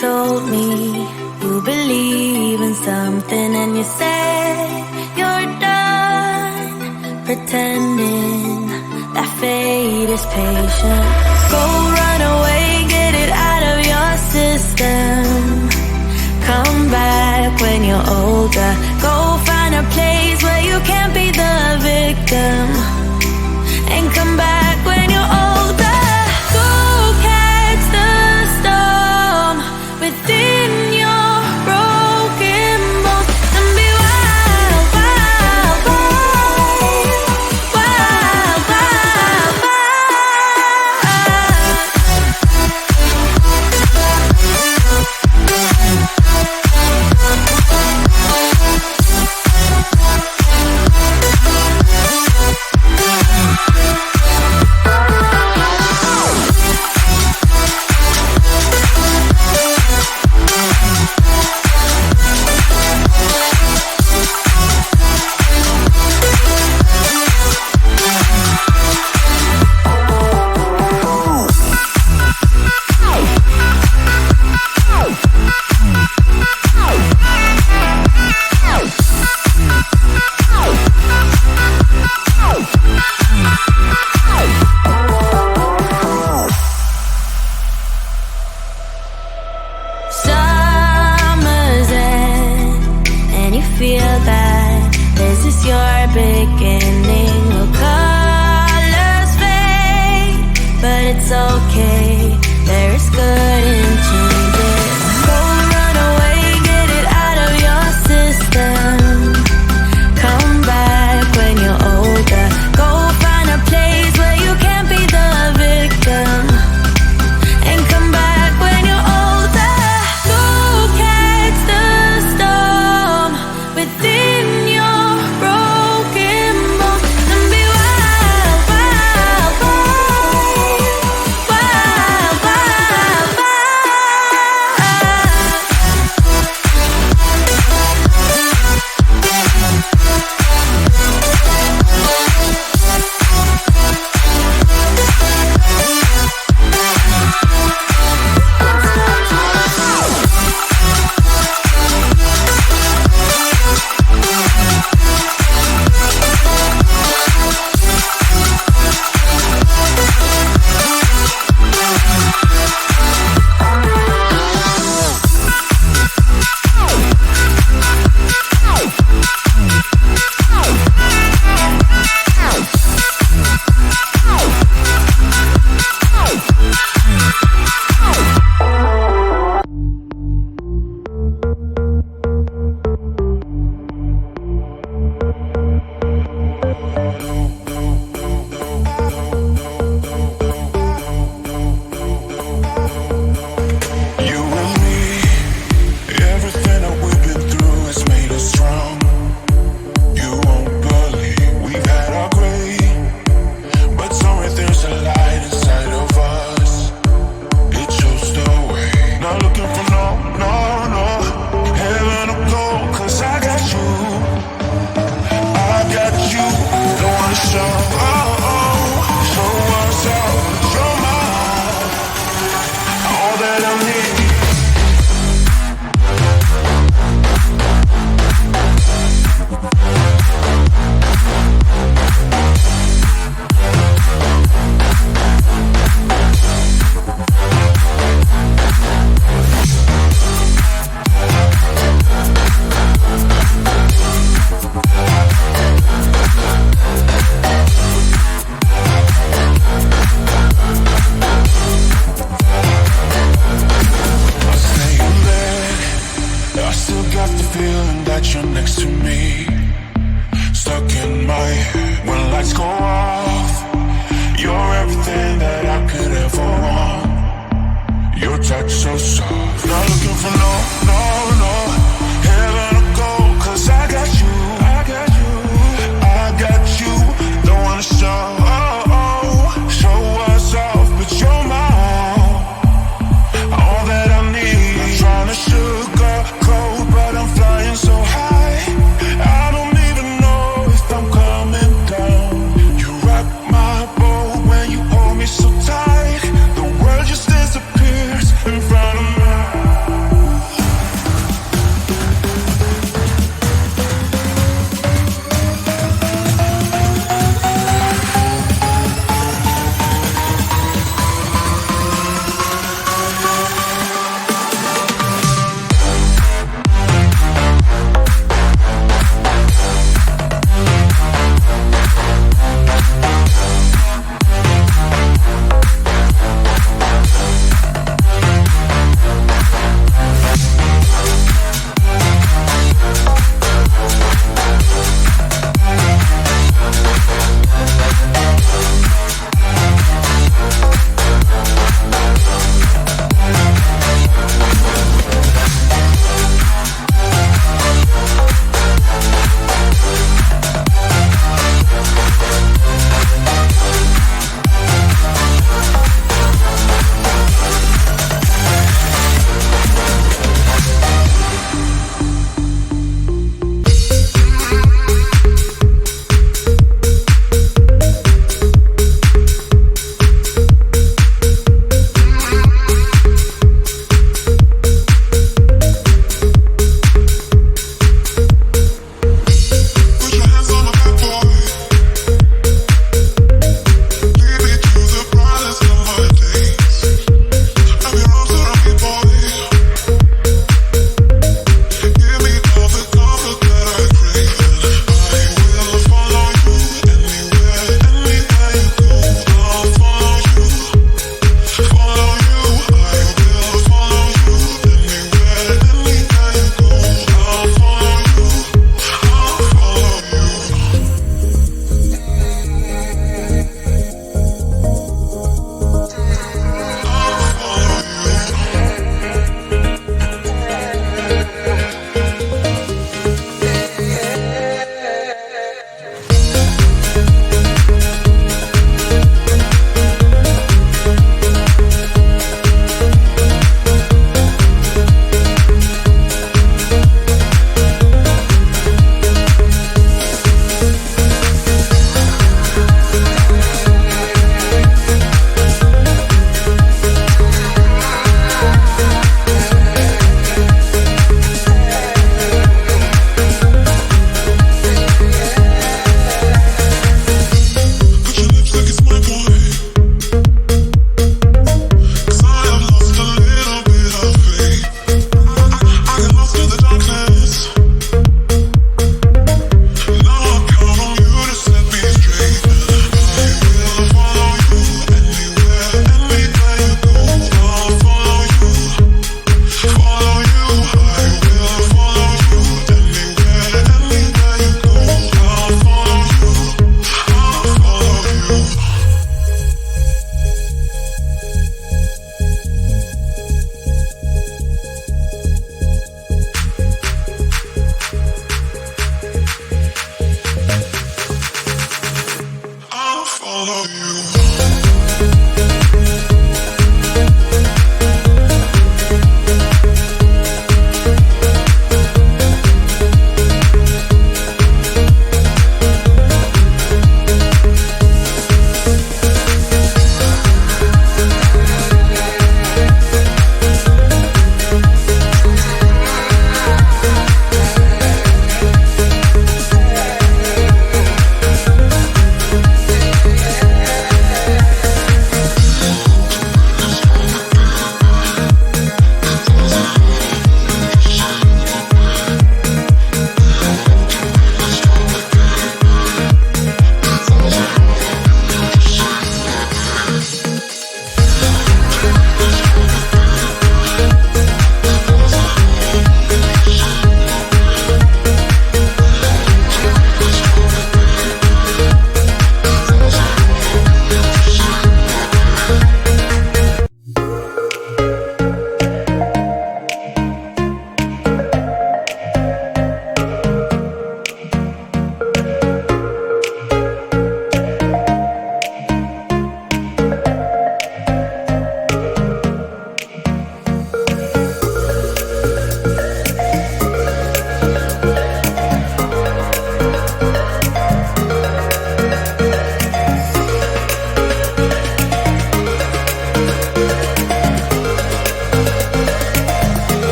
told me you believe in something, and you said you're done pretending that fate is patient. Go run away, get it out of your system. Come back when you're older. Go find a place where you can't be the victim, and come back when you're older. Go catch the storm within your broken bones and be wild, wild, wild, wild, wild, wild. Summer's end, and you feel that this is your beginning. Well, colors fade, but it's okay. There is good in changes. Go run away, get it out of your system. Come back when you're older. Go find a place where you can't be the victim, and come back when you're older. Go catch the storm within your broken bones and be wild, wild, wild, wild, wild, wild. You and me, everything that we've been through has made us strong. You won't believe we've had our gray, but somewhere there's a light inside of us. It shows the way. Not looking for no heaven or gold, 'cause I got you. I got you. Don't wanna show us out. Show my all that I need. I still got the feeling that you're next to me, stuck in my head. When lights go off, you're everything that I could ever want. Your touch so soft. Not looking for